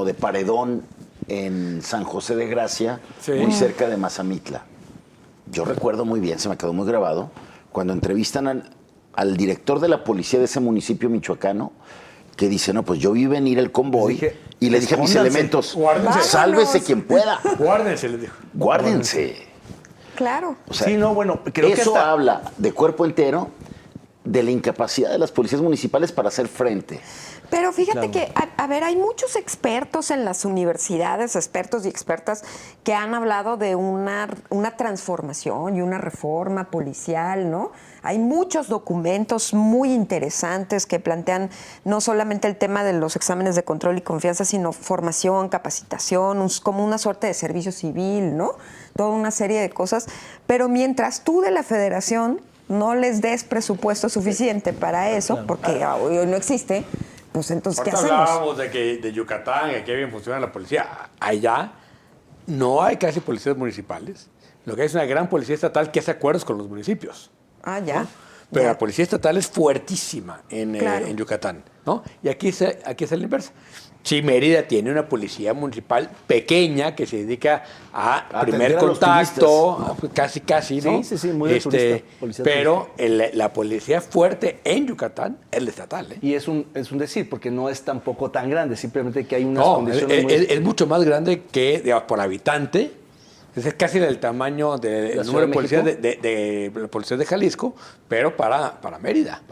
de paredón en San José de Gracia, Sí. muy cerca de Mazamitla. Yo recuerdo muy bien, se me quedó muy grabado, cuando entrevistan al director de la policía de ese municipio michoacano, que dice, no, pues yo vi venir el convoy Les dije, y le dije a mis escóndanse, elementos, guárdense. sálvese Vámonos. quien pueda, Guárdense, les dijo. guárdense. Claro. O sea, Sí, no, bueno, creo que eso hasta- habla de cuerpo entero de la incapacidad de las policías municipales para hacer frente. Pero fíjate que, a ver, hay muchos expertos en las universidades, expertos y expertas, que han hablado de una transformación y una reforma policial, ¿no? Hay muchos documentos muy interesantes que plantean no solamente el tema de los exámenes de control y confianza, sino formación, capacitación, como una suerte de servicio civil, ¿no? Toda una serie de cosas. Pero mientras tú de la federación no les des presupuesto suficiente para eso, porque hoy no existe, pues entonces, ¿qué Ahorita hacemos? hablábamos de Yucatán, que qué bien funciona la policía. Allá no hay casi policías municipales. Lo que hay es una gran policía estatal que hace acuerdos con los municipios. Ah, ya. Pero Ya. la policía estatal es fuertísima en Claro. Yucatán, ¿no? Y aquí es la inversa. Sí, Mérida tiene una policía municipal pequeña que se dedica a primer atender a los contacto, casi, ¿no? Sí, muy de turista, policía pero la policía fuerte en Yucatán es la estatal, ¿eh? Y es un decir, porque no es tampoco tan grande, simplemente que hay unas No, condiciones es mucho más grande que, digamos, por habitante. Es casi del tamaño del ¿La número Ciudad de de policías México? de la policía de Jalisco, pero para Mérida.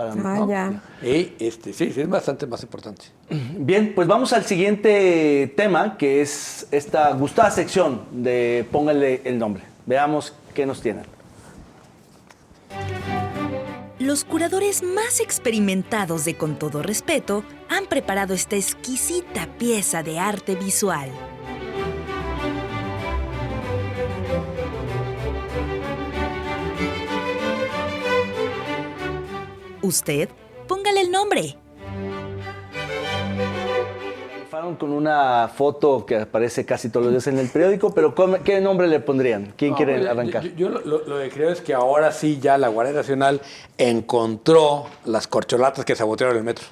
Ya. Y sí, es bastante más importante. Bien, pues vamos al siguiente tema, que es esta gustada sección de Póngale el nombre. Veamos qué nos tienen. Los curadores más experimentados de Con Todo Respeto han preparado esta exquisita pieza de arte visual. Usted, póngale el nombre. Fueron con una foto que aparece casi todos los días en el periódico, pero ¿qué nombre le pondrían? ¿Quién quiere arrancar? Yo lo que creo es que ahora sí ya la Guardia Nacional encontró las corcholatas que sabotearon el metro.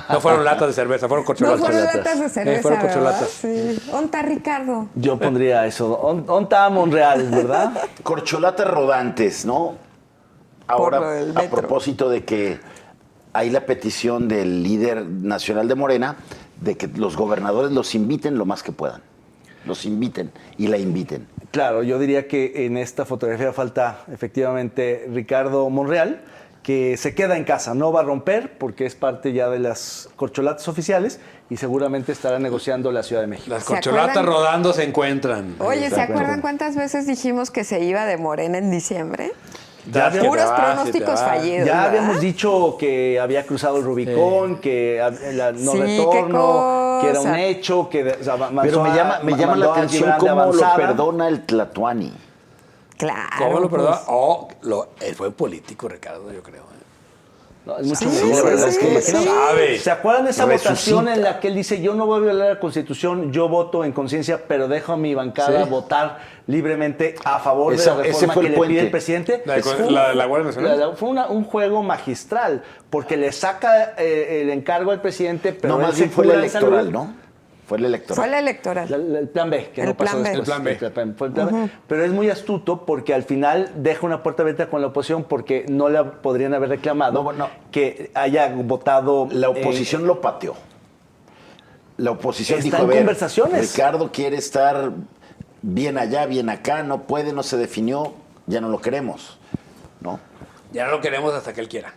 No fueron latas de cerveza, fueron No corcholatas. fueron latas de cerveza, fueron ¿verdad? corcholatas. Sí. ¿Onta, Ricardo? Yo pondría eso. ¿Onta Monreal, verdad? Corcholatas rodantes, ¿no? Ahora, Por lo del a metro. propósito de que hay la petición del líder nacional de Morena de que los gobernadores los inviten lo más que puedan. Los inviten y la inviten. Claro, yo diría que en esta fotografía falta efectivamente Ricardo Monreal, que se queda en casa, no va a romper porque es parte ya de las corcholatas oficiales y seguramente estará negociando la Ciudad de México. Las ¿Se corcholatas acuerdan? rodando se encuentran. Oye, ¿se Exacto. acuerdan cuántas veces dijimos que se iba de Morena en diciembre? Ya habíamos- Puros te vas, pronósticos te vas. fallidos. Ya ¿verdad? habíamos dicho que había cruzado el Rubicón, que no Sí, qué retorno, que era un cosa. hecho, que Pero me llama la atención cómo lo perdona el Tlatuani. Claro. ¿Cómo lo pues. perdona? Él fue político, Ricardo, yo creo. Es mucho Sí, mejor, sí, ¿verdad? sí, Es que sí. imagínate. Sabe. ¿Se acuerdan de esa Resucita. votación en la que él dice, yo no voy a violar la Constitución, yo voto en conciencia, pero dejo a mi bancada Sí. votar libremente a favor Esa- de la ese reforma fue que el le puente. pide el presidente? La de- Fue la Guardia Nacional. fue un juego magistral, porque le saca el encargo al presidente, pero No, él más se bien fue el cura en salud. electoral, ¿no? Fue el electoral. Fue la electoral. El plan B, que El no pasó plan B. después. El plan B. Fue el plan B. Pero es muy astuto porque al final deja una puerta abierta con la oposición porque no la podrían haber reclamado No, bueno. que haya votado. La oposición lo pateó. La oposición Está dijo, en a ver, conversaciones. Ricardo quiere estar bien allá, bien acá, no puede, no se definió, ya no lo queremos, ¿no? Ya no lo queremos hasta que él quiera.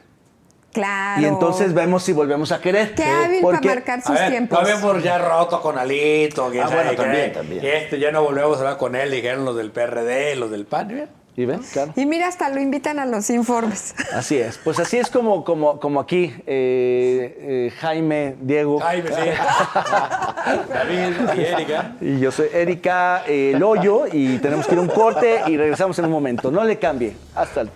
Claro. Y entonces vemos si volvemos a querer. Qué hábil Porque- para marcar A sus ver, tiempos. no habíamos ya roto con Alito. quién Ah, sabe bueno, qué, también. que ya no volvemos a hablar con él, dijeron los del PRD, los del PAN. ¿Bien? ¿Y ven? Claro. Y mira, hasta lo invitan a los informes. Así es. Pues así es como aquí. Jaime, Diego. Jaime, sí. David y Erika. Y yo soy Erika Loyo y tenemos que ir a un corte y regresamos en un momento. No le cambie. Hasta el...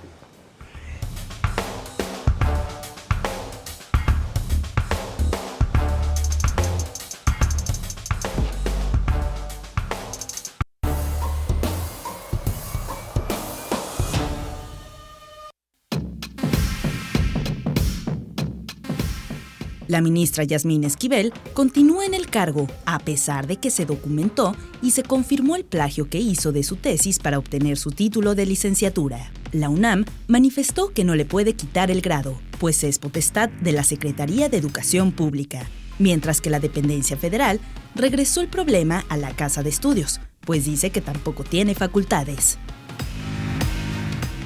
La ministra Yasmín Esquivel continúa en el cargo a pesar de que se documentó y se confirmó el plagio que hizo de su tesis para obtener su título de licenciatura. La UNAM manifestó que no le puede quitar el grado, pues es potestad de la Secretaría de Educación Pública, mientras que la dependencia federal regresó el problema a la Casa de Estudios, pues dice que tampoco tiene facultades.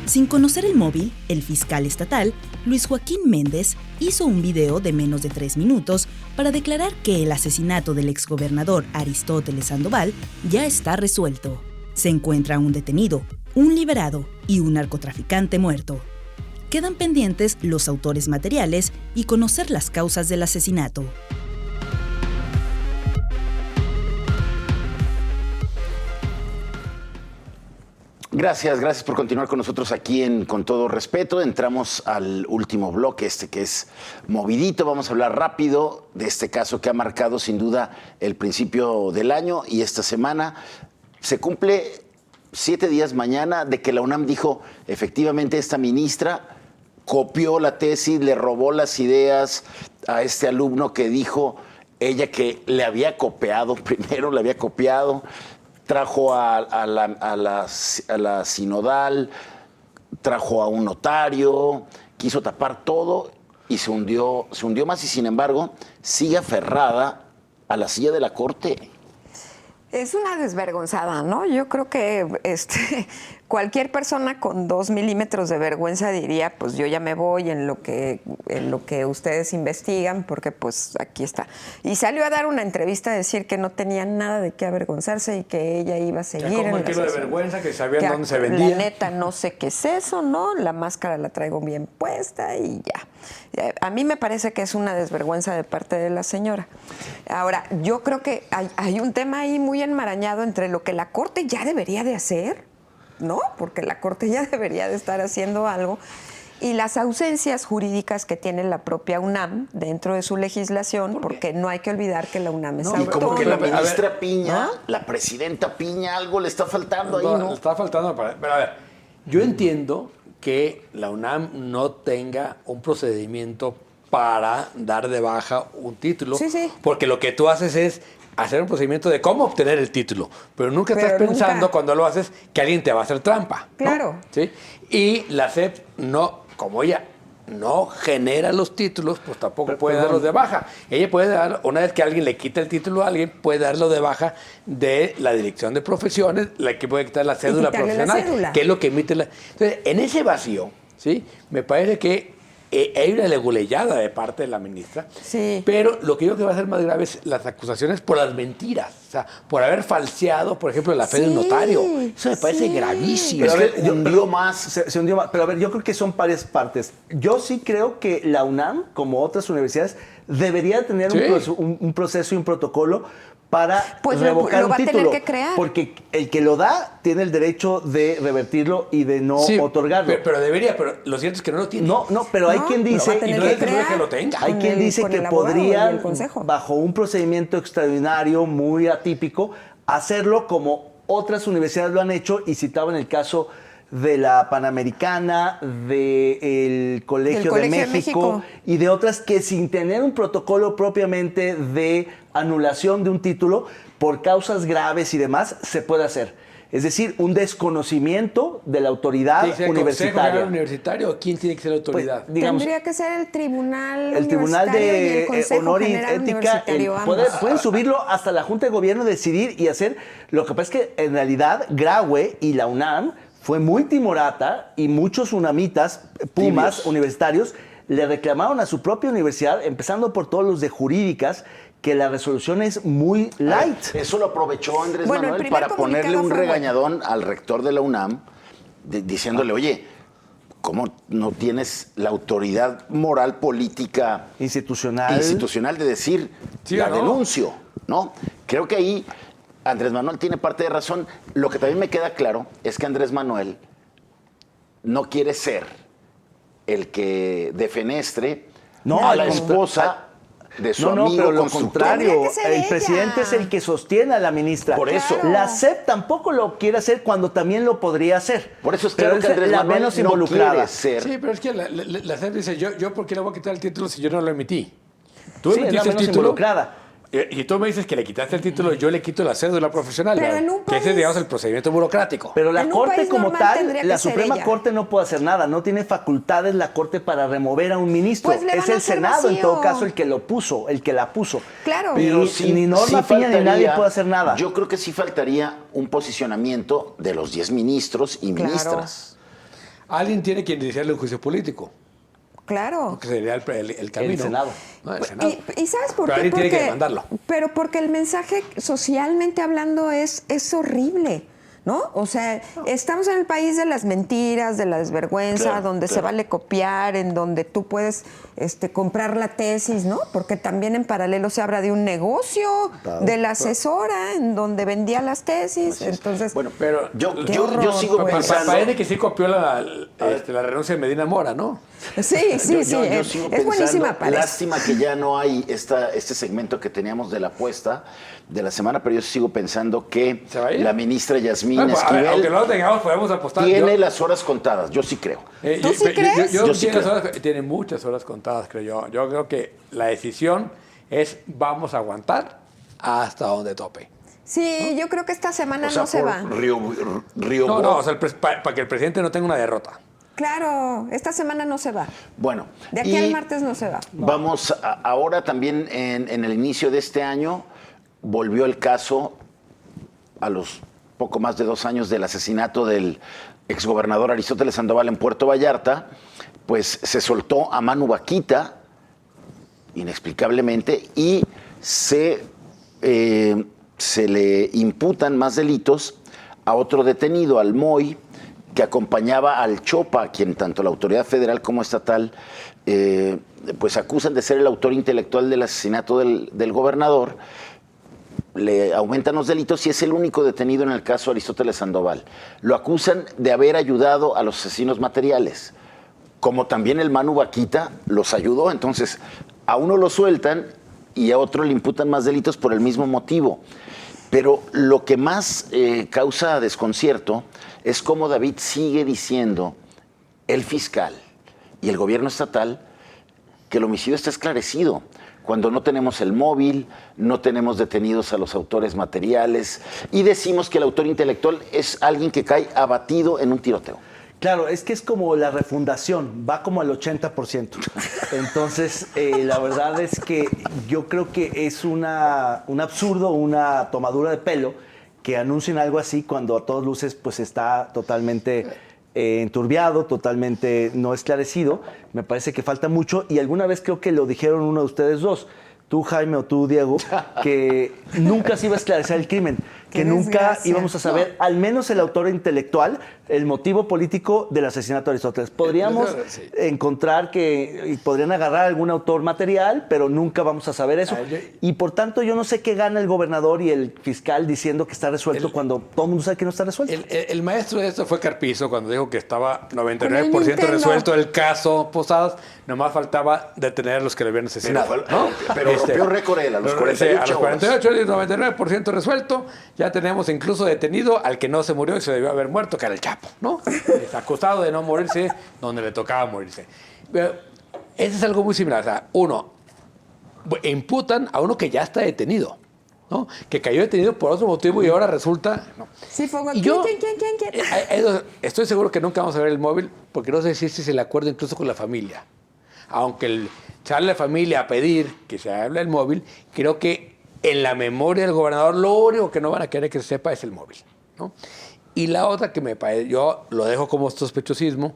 Sin conocer el móvil, el fiscal estatal, Luis Joaquín Méndez, hizo un video de menos de 3 minutos para declarar que el asesinato del exgobernador Aristóteles Sandoval ya está resuelto. Se encuentra un detenido, un liberado y un narcotraficante muerto. Quedan pendientes los autores materiales y conocer las causas del asesinato. Gracias por continuar con nosotros aquí en Con Todo Respeto. Entramos al último bloque, que es movidito. Vamos a hablar rápido de este caso que ha marcado sin duda el principio del año y esta semana. Se cumple 7 días mañana de que la UNAM dijo, efectivamente, esta ministra copió la tesis, le robó las ideas a este alumno que dijo ella que le había copiado, primero le había copiado, trajo a la sinodal, trajo a un notario, quiso tapar todo y se hundió más y sin embargo sigue aferrada a la silla de la Corte. Es una desvergonzada, ¿no? Yo creo que cualquier persona con 2 milímetros de vergüenza diría, pues yo ya me voy en lo que ustedes investigan, porque pues aquí está. Y salió a dar una entrevista a decir que no tenía nada de qué avergonzarse y que ella iba a seguir como en el la kilo de sesión. vergüenza, que sabían Que dónde se vendía. La neta, no sé qué es eso, ¿no? La máscara la traigo bien puesta y ya. A mí me parece que es una desvergüenza de parte de la señora. Ahora, yo creo que hay un tema ahí muy enmarañado entre lo que la Corte ya debería de hacer, ¿no? Porque la Corte ya debería de estar haciendo algo, y las ausencias jurídicas que tiene la propia UNAM dentro de su legislación, porque no hay que olvidar que la UNAM es Y autónoma. como que la ministra ver, Piña, ¿no? la presidenta Piña, algo le está faltando ahí, No, ¿no? le está faltando pero a ver, yo entiendo que la UNAM no tenga un procedimiento para dar de baja un título, Sí, sí. porque lo que tú haces es hacer un procedimiento de cómo obtener el título, pero nunca estás Pero pensando nunca. cuando lo haces que alguien te va a hacer trampa, ¿no? Claro. ¿Sí? Y la SEP no, como ella no genera los títulos, pues tampoco puede darlos de baja. Ella puede dar, una vez que alguien le quita el título a alguien, puede darlo de baja de la dirección de profesiones, la que puede quitar la cédula quitarle la profesional, cédula. que es lo que emite la... Entonces, en ese vacío, ¿sí? Me parece que hay una leguleyada de parte de la ministra, Sí. pero lo que yo creo que va a ser más grave es las acusaciones por las mentiras, o sea, por haber falseado, por ejemplo, la fe de un Sí, notario. Eso me parece sí. gravísimo. Es Pero a ver, que hundió más. Se hundió más. Pero a ver, yo creo que son varias partes. Yo sí creo que la UNAM, como otras universidades, debería tener Sí. un proceso y un protocolo para Pues lo revocar va un a tener título. que crear. Porque el que lo da tiene el derecho de revertirlo y de no Sí, otorgarlo. pero debería, pero lo cierto es que no lo tiene. No, pero hay No, quien lo va a dice, tener no que es que crear lo tenga. hay con quien dice con que el abogado y podrían, el consejo. bajo un procedimiento extraordinario muy atípico, hacerlo como otras universidades lo han hecho, y citaban el caso de la Panamericana, del Colegio, Del Colegio de de México, México. y de otras que sin tener un protocolo propiamente de anulación de un título por causas graves y demás, se puede hacer. Es decir, un desconocimiento de la autoridad ¿Tiene que ser el Consejo General universitaria. Universitario o quién tiene que ser la autoridad? Pues, digamos, Tendría que ser el Tribunal el Tribunal Universitario y de el Consejo Honor y General Ética, Universitario, pueden ambos. subirlo hasta la Junta de Gobierno, decidir y hacer. Lo que pasa es que en realidad Graue y la UNAM fue muy timorata, y muchos unamitas, pumas, Tibios. universitarios, le reclamaron a su propia universidad, empezando por todos los de jurídicas, que la resolución es muy light. Eso lo aprovechó Andrés Bueno, el Manuel primer para ponerle comunicado un fue regañadón al rector de la UNAM, diciéndole, oye, ¿cómo no tienes la autoridad moral, política, Institucional. institucional de decir, ¿Sí la o no? denuncio? ¿No? Creo que ahí Andrés Manuel tiene parte de razón. Lo que también me queda claro es que Andrés Manuel no quiere ser el que defenestre No, a la al esposa de su No, amigo pero lo constructor. contrario, Tendría que ser el ella. presidente es el que sostiene a la ministra. Por eso. Claro. La SEP tampoco lo quiere hacer cuando también lo podría hacer. Por eso es Pero claro que Andrés la Manuel menos no involucrada. quiere ser. Sí, pero es que la SEP dice, yo ¿por qué le voy a quitar el título si yo no lo emití? Tú Sí, es la emitiste el menos título. involucrada. Y tú me dices que le quitaste el título, yo le quito la cédula profesional. Pero Claro. en un Que ese es, país- digamos, el procedimiento burocrático. Pero la En un Corte país como normal tal, tendría que la ser Suprema ella. Corte no puede hacer nada, no tiene facultades la Corte para remover a un ministro. Pues le van Es a el hacer Senado, en vacío. todo caso, el que lo puso, el que la puso. Claro. Pero ni Norma Piña ni nadie puede hacer nada. Yo creo que sí faltaría un posicionamiento de los 10 ministros y Claro. ministras. Alguien tiene que iniciarle un juicio político, Claro. que sería el camino. El Senado. No, el Senado. ¿Y sabes por Pero qué? alguien tiene que demandarlo. Pero porque el mensaje socialmente hablando es horrible, ¿no? O sea, estamos en el país de las mentiras, de la desvergüenza, Claro, donde se claro. vale copiar, en donde tú puedes comprar la tesis, ¿no? Porque también en paralelo se habla de un negocio de la asesora en donde vendía las tesis. Entonces, Bueno, Pero yo qué yo horror, sigo pues. pensando. Parece que sí copió la renuncia de Medina Mora, ¿no? sí, sí, Yo es sigo buenísima pensando, para eso. lástima que ya no hay este segmento que teníamos de la apuesta de la semana, pero yo sigo pensando que ¿Se va a ir? la ministra Yasmín Bueno, pues, a ver, aunque Esquivel no lo tengamos, podemos apostar. tiene Yo- las horas contadas, yo sí creo. ¿Tú sí crees? Yo sí tiene, creo. tiene muchas horas contadas, creo yo. Yo creo que la decisión es vamos a aguantar hasta donde tope. Sí, yo creo que esta semana O sea, no se por va. Río No, o sea, para que el presidente no tenga una derrota. Claro, esta semana no se va. Bueno. De aquí al martes no se va. Vamos, ahora también en el inicio de este año volvió el caso a los poco más de 2 años del asesinato del exgobernador Aristóteles Sandoval en Puerto Vallarta, pues se soltó a Manu Vaquita, inexplicablemente, y se le imputan más delitos a otro detenido, al Moy, que acompañaba al Chopa, a quien tanto la autoridad federal como estatal pues acusan de ser el autor intelectual del asesinato del gobernador. Le aumentan los delitos y es el único detenido en el caso Aristóteles Sandoval. Lo acusan de haber ayudado a los asesinos materiales, como también el Manu Vaquita los ayudó. Entonces, a uno lo sueltan y a otro le imputan más delitos por el mismo motivo. Pero lo que más causa desconcierto es cómo David sigue diciendo, el fiscal y el gobierno estatal, que el homicidio está esclarecido, cuando no tenemos el móvil, no tenemos detenidos a los autores materiales y decimos que el autor intelectual es alguien que cae abatido en un tiroteo. Claro, es que es como la refundación, va como al 80%. Entonces, la verdad es que yo creo que es un absurdo, una tomadura de pelo que anuncien algo así cuando a todas luces pues está totalmente enturbiado, totalmente no esclarecido. Me parece que falta mucho y alguna vez creo que lo dijeron uno de ustedes dos, tú Jaime o tú Diego, que nunca se iba a esclarecer el crimen, que nunca desgracia. íbamos a saber, al menos el autor intelectual, el motivo político del asesinato de Aristóteles. Podríamos encontrar y podrían agarrar algún autor material, pero nunca vamos a saber eso. Y por tanto, yo no sé qué gana el gobernador y el fiscal diciendo que está resuelto cuando todo el mundo sabe que no está resuelto. El maestro de esto fue Carpizo cuando dijo que estaba Con el 99% Nintendo. resuelto el caso Posadas, nomás faltaba detener a los que le habían asesinado. Pero rompió récord él, a los 48 a los 48, el 99% resuelto. Ya tenemos incluso detenido al que no se murió y se debió haber muerto, que era el Chapo, ¿no? Es acusado de no morirse donde le tocaba morirse. Pero eso es algo muy similar. O sea, imputan a uno que ya está detenido, ¿no? Que cayó detenido por otro motivo y ahora resulta... ¿no? Sí, fue Y yo ¿Quién? estoy seguro que nunca vamos a ver el móvil porque no sé si este es el acuerdo incluso con la familia. Aunque sale la familia a pedir que se hable el móvil, creo que en la memoria del gobernador lo único que no van a querer que se sepa es el móvil, ¿no? Y la otra que me parece, yo lo dejo como sospechosismo,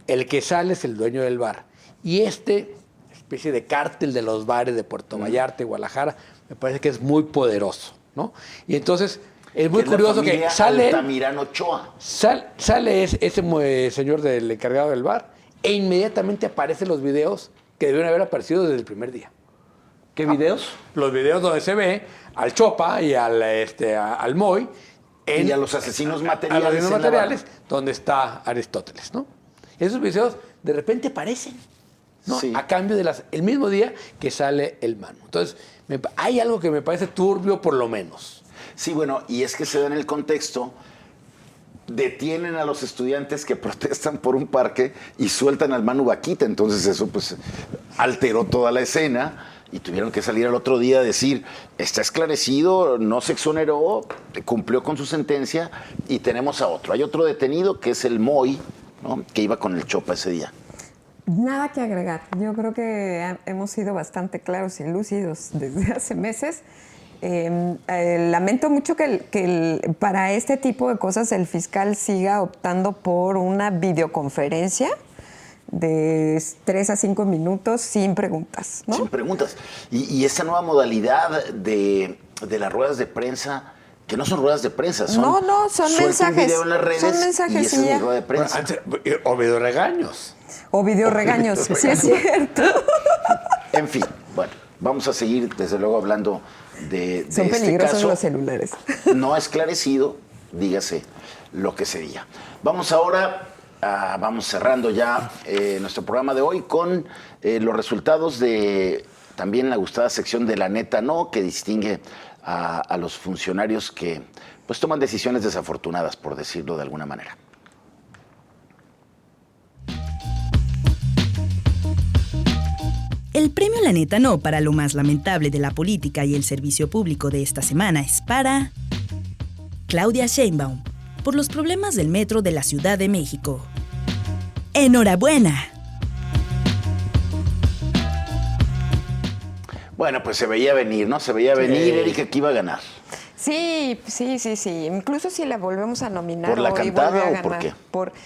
el que sale es el dueño del bar. Y especie de cártel de los bares de Puerto Vallarta y Guadalajara, me parece que es muy poderoso, ¿no? Y entonces es muy curioso que sale Altamirano Ochoa. sale ese señor del encargado del bar e inmediatamente aparecen los videos que debieron haber aparecido desde el primer día. ¿Qué videos? Los videos donde se ve al Chopa y al Moy Y a los asesinos materiales. a los asesinos en la materiales, barra. donde está Aristóteles, ¿no? Esos videos de repente aparecen, ¿no? Sí. A cambio el mismo día que sale el Manu. Entonces, hay algo que me parece turbio por lo menos. Sí, bueno, y es que se da en el contexto, detienen a los estudiantes que protestan por un parque y sueltan al Manu Vaquita, entonces eso pues alteró toda la escena y tuvieron que salir al otro día a decir, está esclarecido, no se exoneró, cumplió con su sentencia y tenemos a otro. Hay otro detenido que es el Moy, ¿no? Que iba con el Chopa ese día. Nada que agregar. Yo creo que hemos sido bastante claros y lúcidos desde hace meses. Lamento mucho que para este tipo de cosas el fiscal siga optando por una videoconferencia de 3 a 5 minutos sin preguntas, ¿no? Sin preguntas. Y esa nueva modalidad de las ruedas de prensa, que no son ruedas de prensa, son... No, son suelta mensajes. un video en las redes Son mensajes y esa y es ya. mi rueda de prensa. O video regaños. O videoregaños, sí es cierto. En fin, bueno, vamos a seguir desde luego hablando de Son este peligrosos caso los celulares. no esclarecido, dígase lo que se diga. Vamos ahora, vamos cerrando ya nuestro programa de hoy con los resultados de también la gustada sección de La Neta No, que distingue a los funcionarios que pues toman decisiones desafortunadas, por decirlo de alguna manera. El premio La Neta No para lo más lamentable de la política y el servicio público de esta semana es para Claudia Sheinbaum, por los problemas del metro de la Ciudad de México. ¡Enhorabuena! Bueno, pues se veía venir, ¿no? Se veía venir, Erika, que iba a ganar. Sí. Incluso si la volvemos a nominar ¿Por la hoy, cantada vuelve a o ganar. por qué?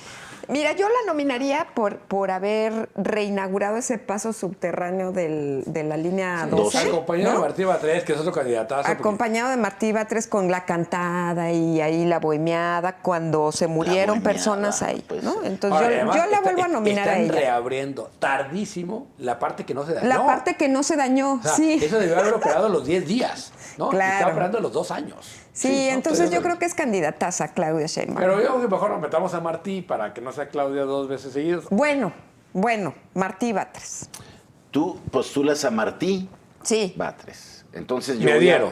Mira, yo la nominaría por haber reinaugurado ese paso subterráneo de la línea 12. Acompañado ¿no? de Martí Batres, que es otro candidatazo. Acompañado de Martí Batres con la cantada y ahí la bohemiada cuando se murieron bohemiada, personas ahí, pues. ¿no? Entonces Ahora, además, yo la vuelvo a nominar a están ella. reabriendo tardísimo la parte que no se dañó. La parte que no se dañó, O sea, sí. Eso debió haber operado a los 10 días, ¿no? Claro. Está operando a los 2 años. Sí, ¿no? entonces yo creo que es candidataza Claudia Sheinbaum. Pero yo creo que mejor nos metamos a Martí para que no sea Claudia 2 veces seguidas. Bueno, Martí Batres. Tú postulas a Martí Sí. Batres. Entonces yo Me adhiero.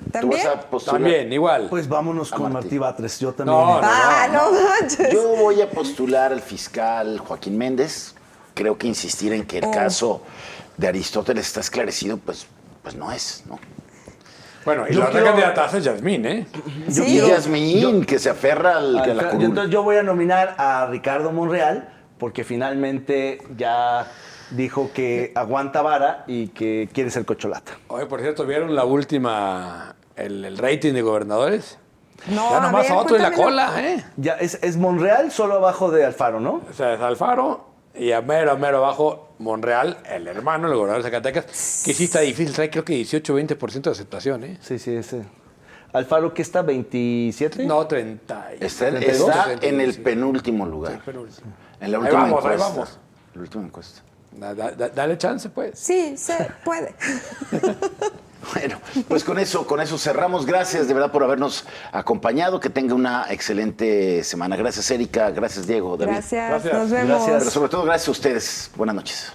¿Tú ¿También? vas a postular? También, igual. Pues vámonos A con Martí. Martí Batres. Yo también. No, No manches. Yo voy a postular al fiscal Joaquín Méndez. Creo que insistir en que el caso de Aristóteles está esclarecido, pues no es, ¿no? Bueno, y Yo la otra quiero- candidataza es Yasmín, ¿eh? Sí. Y Yasmín, que se aferra a la curul. Entonces yo voy a nominar a Ricardo Monreal porque finalmente ya dijo que aguanta vara y que quiere ser cocholata. Oye, por cierto, ¿vieron la última, el rating de gobernadores? No, Ya a nomás ver, otro en la cuéntamelo. cola, ¿eh? Ya es Monreal solo abajo de Alfaro, ¿no? O sea, es Alfaro y a mero abajo Monreal, el hermano, el gobernador de Zacatecas, que sí está difícil, trae creo que 18-20% de aceptación, ¿eh? Sí, ese. Alfaro, ¿qué está? ¿27? No, 30. Está 32, en el penúltimo lugar. penúltimo. En la Ahí última vamos, ahí encuesta. vamos. La última encuesta. Dale chance, pues. Sí, se puede. Bueno, pues con eso cerramos. Gracias de verdad por habernos acompañado. Que tenga una excelente semana. Gracias, Erika. Gracias, Diego. David. Gracias, Gracias. nos vemos. Pero sobre todo, gracias a ustedes. Buenas noches.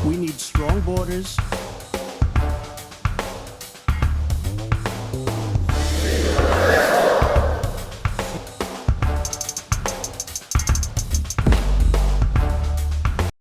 We need strong borders,